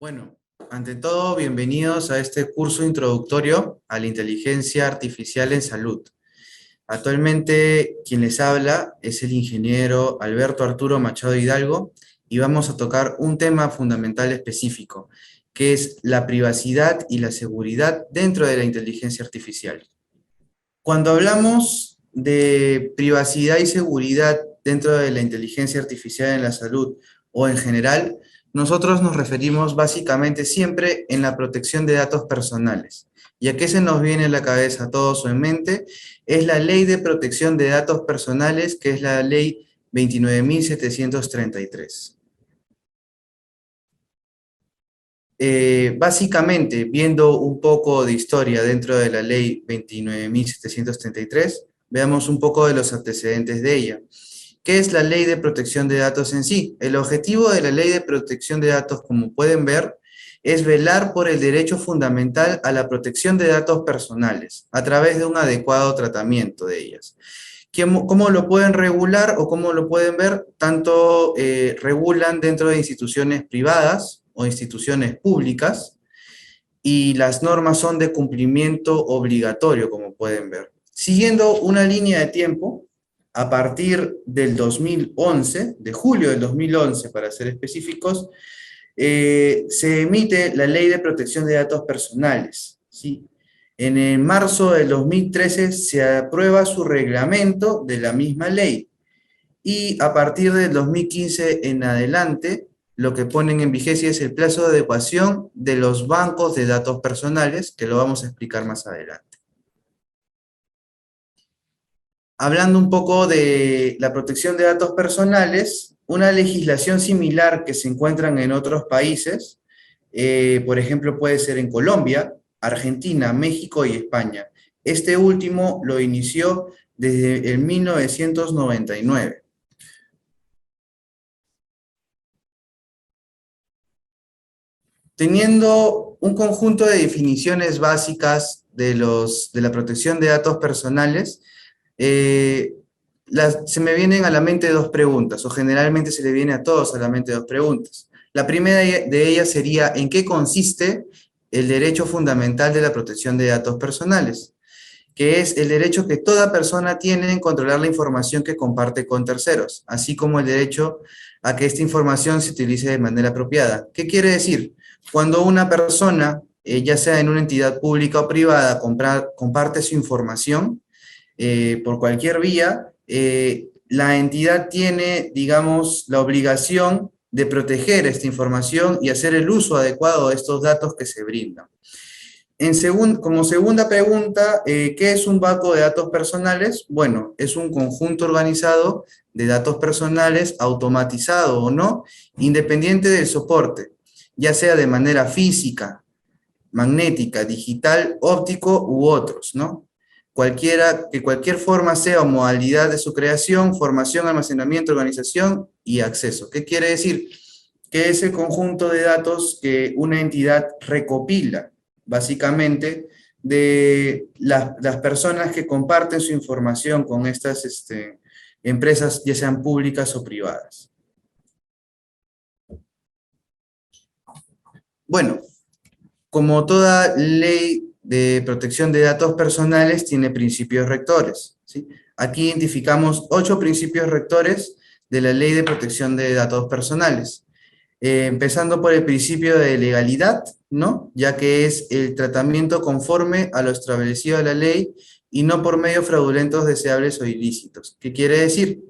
Bueno, ante todo, bienvenidos a este curso introductorio a la inteligencia artificial en salud. Actualmente, quien les habla es el ingeniero Alberto Arturo Machado Hidalgo y vamos a tocar un tema fundamental específico, que es la privacidad y la seguridad dentro de la inteligencia artificial. Cuando hablamos de privacidad y seguridad dentro de la inteligencia artificial en la salud o en general, nosotros nos referimos básicamente siempre en la protección de datos personales. ¿Y a qué se nos viene a la cabeza a todos o en mente? Es la Ley de Protección de Datos Personales, que es la Ley 29.733. Básicamente, viendo un poco de historia dentro de la ley 29.733, veamos un poco de los antecedentes de ella. ¿Qué es la ley de protección de datos en sí? El objetivo de la ley de protección de datos, como pueden ver, es velar por el derecho fundamental a la protección de datos personales a través de un adecuado tratamiento de ellas. ¿Cómo lo pueden regular o cómo lo pueden ver? Tanto regulan dentro de instituciones privadas o instituciones públicas, y las normas son de cumplimiento obligatorio, como pueden ver. Siguiendo una línea de tiempo, a partir del 2011, de julio del 2011 para ser específicos, se emite la Ley de Protección de Datos Personales, ¿sí? En el marzo del 2013 se aprueba su reglamento de la misma ley, y a partir del 2015 en adelante, lo que ponen en vigencia es el plazo de adecuación de los bancos de datos personales, que lo vamos a explicar más adelante. Hablando un poco de la protección de datos personales, una legislación similar que se encuentran en otros países, por ejemplo, puede ser en Colombia, Argentina, México y España. Este último lo inició desde el 1999. Teniendo un conjunto de definiciones básicas de la protección de datos personales, eh, se me vienen a la mente dos preguntas, o generalmente se le viene a todos a la mente dos preguntas. La primera de ellas sería, ¿en qué consiste el derecho fundamental de la protección de datos personales? Que es el derecho que toda persona tiene en controlar la información que comparte con terceros, así como el derecho a que esta información se utilice de manera apropiada. ¿Qué quiere decir? Cuando una persona, ya sea en una entidad pública o privada, comparte su información por cualquier vía, la entidad tiene, digamos, la obligación de proteger esta información y hacer el uso adecuado de estos datos que se brindan. Como segunda pregunta, ¿qué es un banco de datos personales? Bueno, es un conjunto organizado de datos personales, automatizado o no, independiente del soporte, ya sea de manera física, magnética, digital, óptico u otros, ¿no? Cualquier forma sea o modalidad de su creación, formación, almacenamiento, organización y acceso. ¿Qué quiere decir? Que es el conjunto de datos que una entidad recopila, básicamente, de las personas que comparten su información con estas empresas, ya sean públicas o privadas. Bueno, como toda ley de protección de datos personales tiene principios rectores, ¿sí? Aquí identificamos 8 principios rectores de la Ley de Protección de Datos Personales. Empezando por el principio de legalidad, ¿no? Ya que es el tratamiento conforme a lo establecido en la ley y no por medios fraudulentos, deseables o ilícitos. ¿Qué quiere decir?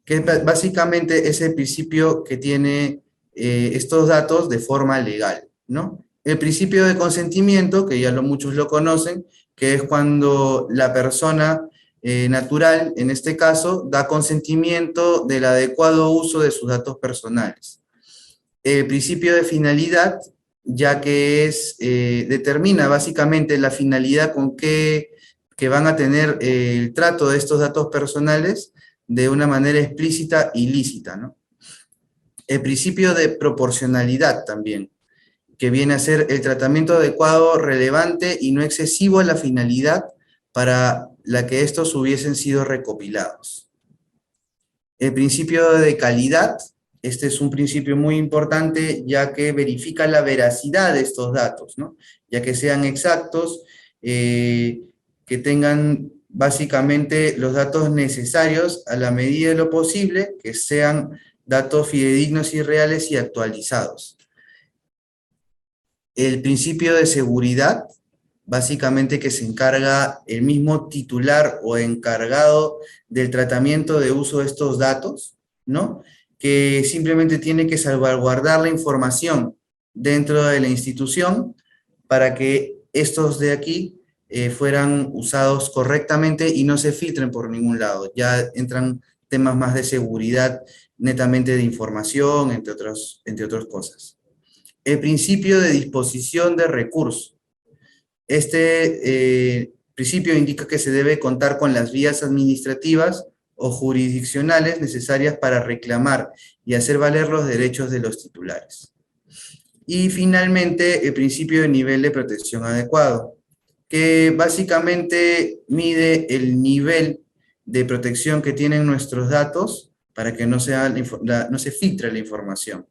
Que básicamente es el principio que tiene estos datos de forma legal, ¿no? El principio de consentimiento, que ya muchos lo conocen, que es cuando la persona natural, en este caso, da consentimiento del adecuado uso de sus datos personales. El principio de finalidad, ya que determina básicamente la finalidad con que van a tener el trato de estos datos personales de una manera explícita y lícita, ¿no? El principio de proporcionalidad también, que viene a ser el tratamiento adecuado, relevante y no excesivo a la finalidad para la que estos hubiesen sido recopilados. El principio de calidad, Este es un principio muy importante ya que verifica la veracidad de estos datos, ¿no? Ya que sean exactos, que tengan básicamente los datos necesarios a la medida de lo posible, que sean datos fidedignos y reales y actualizados. El principio de seguridad, básicamente que se encarga el mismo titular o encargado del tratamiento de uso de estos datos, ¿no? Que simplemente tiene que salvaguardar la información dentro de la institución para que estos de aquí fueran usados correctamente y no se filtren por ningún lado. Ya entran temas más de seguridad, netamente de información, entre otras cosas. El principio de disposición de recursos. Este principio indica que se debe contar con las vías administrativas o jurisdiccionales necesarias para reclamar y hacer valer los derechos de los titulares. Y finalmente, el principio de nivel de protección adecuado, que básicamente mide el nivel de protección que tienen nuestros datos para que no se filtre la información.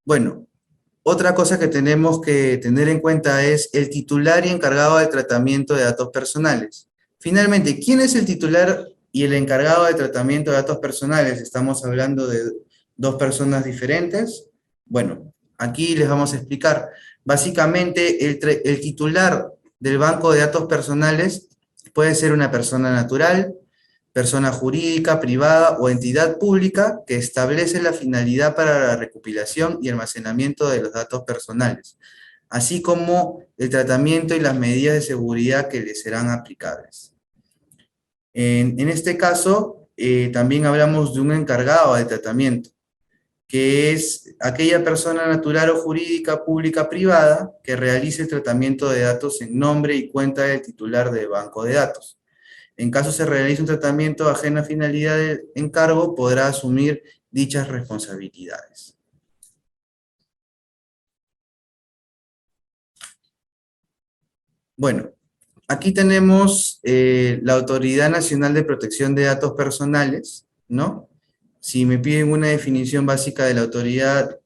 Bueno, otra cosa que tenemos que tener en cuenta es el titular y encargado de tratamiento de datos personales. Finalmente, ¿quién es el titular y el encargado de tratamiento de datos personales? ¿Estamos hablando de dos personas diferentes? Bueno, aquí les vamos a explicar. Básicamente, el titular del banco de datos personales puede ser una persona natural, persona jurídica, privada o entidad pública que establece la finalidad para la recopilación y almacenamiento de los datos personales, así como el tratamiento y las medidas de seguridad que le serán aplicables. En este caso, también hablamos de un encargado de tratamiento, que es aquella persona natural o jurídica, pública, privada, que realice el tratamiento de datos en nombre y cuenta del titular del banco de datos. En caso se realice un tratamiento ajeno a finalidad de encargo, podrá asumir dichas responsabilidades. Bueno, aquí tenemos la Autoridad Nacional de Protección de Datos Personales, ¿no? Si me piden una definición básica de la Autoridad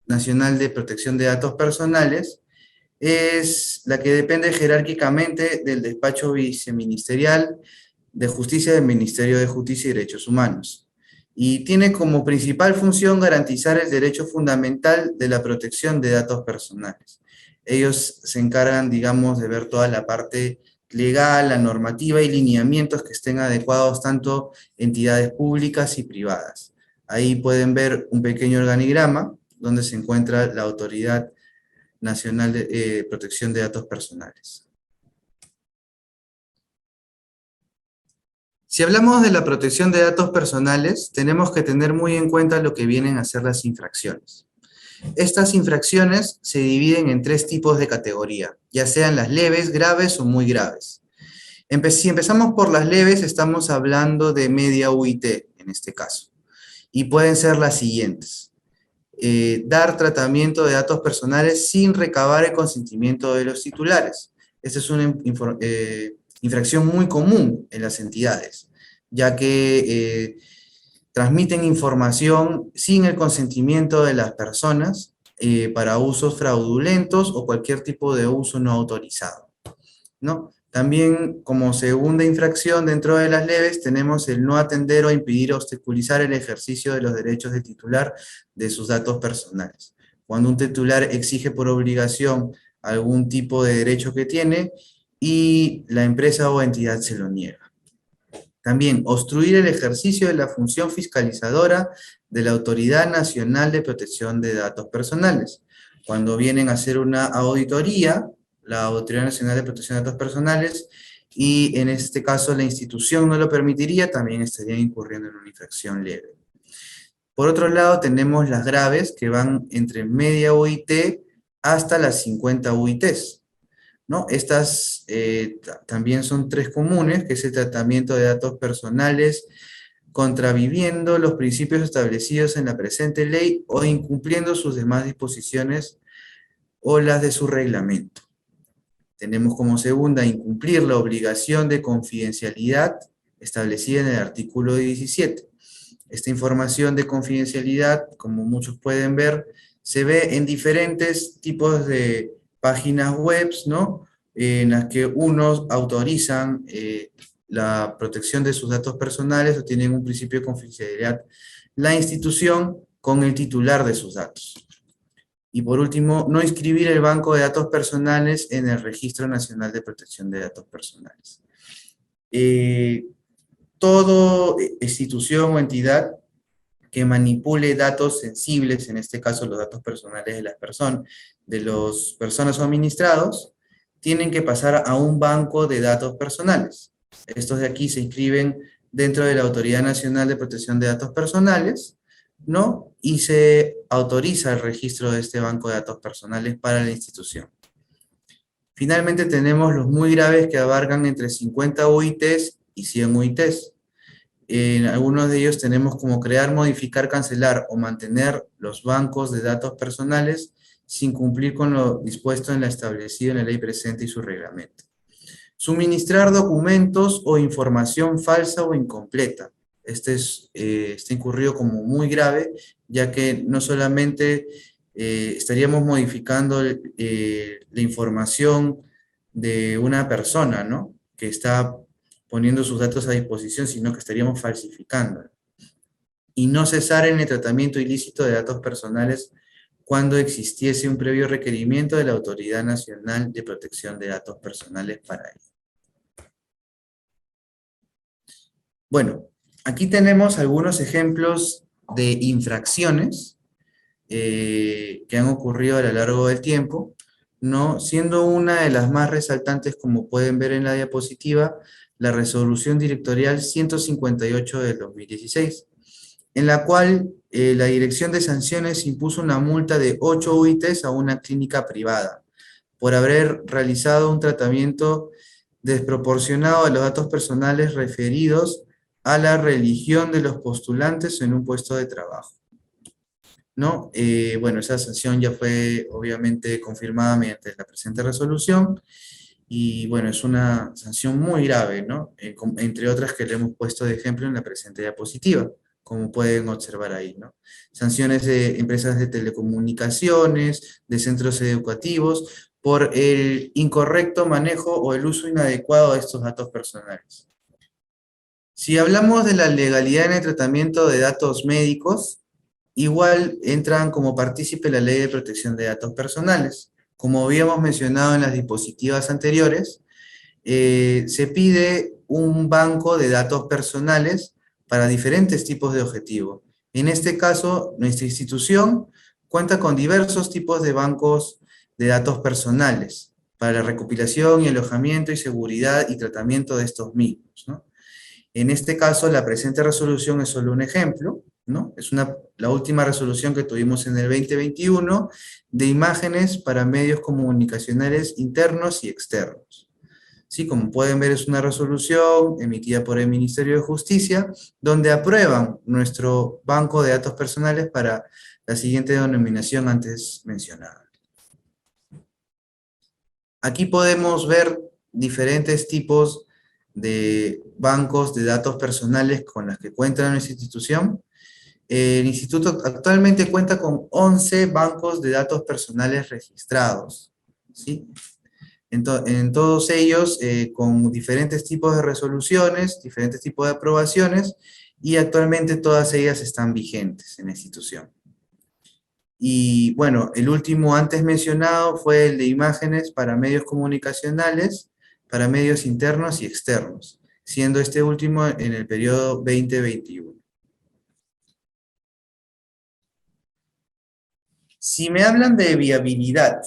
Nacional de Protección de Datos Personales, es la que depende jerárquicamente del despacho viceministerial de Justicia del Ministerio de Justicia y Derechos Humanos. Y tiene como principal función garantizar el derecho fundamental de la protección de datos personales. Ellos se encargan, digamos, de ver toda la parte legal, la normativa y lineamientos que estén adecuados tanto entidades públicas y privadas. Ahí pueden ver un pequeño organigrama donde se encuentra la Autoridad Nacional de Protección de Datos Personales. Si hablamos de la protección de datos personales, tenemos que tener muy en cuenta lo que vienen a ser las infracciones. Estas infracciones se dividen en tres tipos de categoría, ya sean las leves, graves o muy graves. Si empezamos por las leves, estamos hablando de media UIT en este caso. Y pueden ser las siguientes. Dar tratamiento de datos personales sin recabar el consentimiento de los titulares. Esta es una infracción muy común en las entidades, ya que transmiten información sin el consentimiento de las personas para usos fraudulentos o cualquier tipo de uso no autorizado, ¿no? También como segunda infracción dentro de las leves tenemos el no atender o impedir o obstaculizar el ejercicio de los derechos del titular de sus datos personales. Cuando un titular exige por obligación algún tipo de derecho que tiene y la empresa o entidad se lo niega. También, obstruir el ejercicio de la función fiscalizadora de la Autoridad Nacional de Protección de Datos Personales. Cuando vienen a hacer una auditoría, la Autoridad Nacional de Protección de Datos Personales, y en este caso la institución no lo permitiría, también estarían incurriendo en una infracción leve. Por otro lado, tenemos las graves, que van entre media UIT hasta las 50 UITs, ¿no? Estas también son tres comunes, que es el tratamiento de datos personales contraviviendo los principios establecidos en la presente ley o incumpliendo sus demás disposiciones o las de su reglamento. Tenemos como segunda, incumplir la obligación de confidencialidad establecida en el artículo 17. Esta información de confidencialidad, como muchos pueden ver, se ve en diferentes tipos de páginas web, ¿no? En las que unos autorizan la protección de sus datos personales o tienen un principio de confidencialidad la institución con el titular de sus datos. Y por último, no inscribir el banco de datos personales en el Registro Nacional de Protección de Datos Personales. Toda institución o entidad que manipule datos sensibles, en este caso los datos personales de las personas o administrados, tienen que pasar a un banco de datos personales. Estos de aquí se inscriben dentro de la Autoridad Nacional de Protección de Datos Personales, ¿no? Y se autoriza el registro de este banco de datos personales para la institución. Finalmente tenemos los muy graves que abarcan entre 50 UITs y 100 UITs. En algunos de ellos tenemos como crear, modificar, cancelar o mantener los bancos de datos personales sin cumplir con lo dispuesto en la establecido en la ley presente y su reglamento. Suministrar documentos o información falsa o incompleta. Está incurrido como muy grave, ya que no solamente estaríamos modificando la información de una persona, ¿no? Que está poniendo sus datos a disposición, sino que estaríamos falsificando. Y no cesar en el tratamiento ilícito de datos personales cuando existiese un previo requerimiento de la Autoridad Nacional de Protección de Datos Personales para ello. Bueno, aquí tenemos algunos ejemplos de infracciones que han ocurrido a lo largo del tiempo, ¿no? Siendo una de las más resaltantes, como pueden ver en la diapositiva, la Resolución Directorial 158 del 2016, en la cual la Dirección de Sanciones impuso una multa de 8 UITs a una clínica privada por haber realizado un tratamiento desproporcionado de los datos personales referidos a la religión de los postulantes en un puesto de trabajo, ¿no? Bueno, esa sanción ya fue obviamente confirmada mediante la presente resolución, y bueno, es una sanción muy grave, ¿no? Entre otras que le hemos puesto de ejemplo en la presente diapositiva, como pueden observar ahí, ¿no? Sanciones de empresas de telecomunicaciones, de centros educativos, por el incorrecto manejo o el uso inadecuado de estos datos personales. Si hablamos de la legalidad en el tratamiento de datos médicos, igual entran como partícipe la Ley de Protección de Datos Personales. Como habíamos mencionado en las diapositivas anteriores, se pide un banco de datos personales para diferentes tipos de objetivo. En este caso, nuestra institución cuenta con diversos tipos de bancos de datos personales para la recopilación y alojamiento y seguridad y tratamiento de estos mismos, ¿no? En este caso, la presente resolución es solo un ejemplo, ¿no? Es la última resolución que tuvimos en el 2021 de imágenes para medios comunicacionales internos y externos. Sí, como pueden ver, es una resolución emitida por el Ministerio de Justicia, donde aprueban nuestro banco de datos personales para la siguiente denominación antes mencionada. Aquí podemos ver diferentes tipos de bancos de datos personales con las que cuenta nuestra institución. El instituto actualmente cuenta con 11 bancos de datos personales registrados, ¿sí? En todos ellos con diferentes tipos de resoluciones, diferentes tipos de aprobaciones, y actualmente todas ellas están vigentes en la institución. Y bueno, el último antes mencionado fue el de imágenes para medios comunicacionales, para medios internos y externos, siendo este último en el periodo 2021. Si me hablan de viabilidad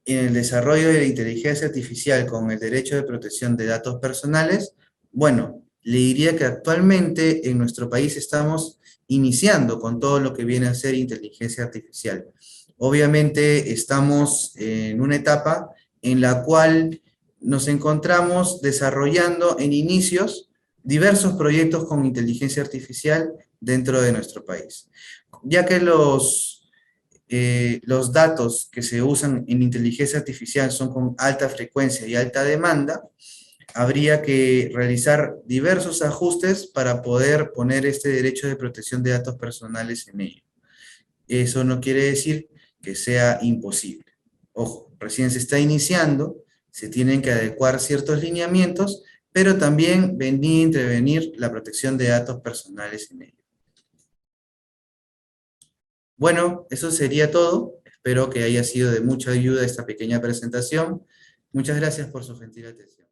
en el desarrollo de la inteligencia artificial con el derecho de protección de datos personales, bueno, le diría que actualmente en nuestro país estamos iniciando con todo lo que viene a ser inteligencia artificial. Obviamente estamos en una etapa en la cual nos encontramos desarrollando en inicios diversos proyectos con inteligencia artificial dentro de nuestro país, ya que los los datos que se usan en inteligencia artificial son con alta frecuencia y alta demanda, habría que realizar diversos ajustes para poder poner este derecho de protección de datos personales en ello. Eso no quiere decir que sea imposible. Ojo, recién se está iniciando, se tienen que adecuar ciertos lineamientos, pero también venir a intervenir la protección de datos personales en ello. Bueno, eso sería todo. Espero que haya sido de mucha ayuda esta pequeña presentación. Muchas gracias por su gentil atención.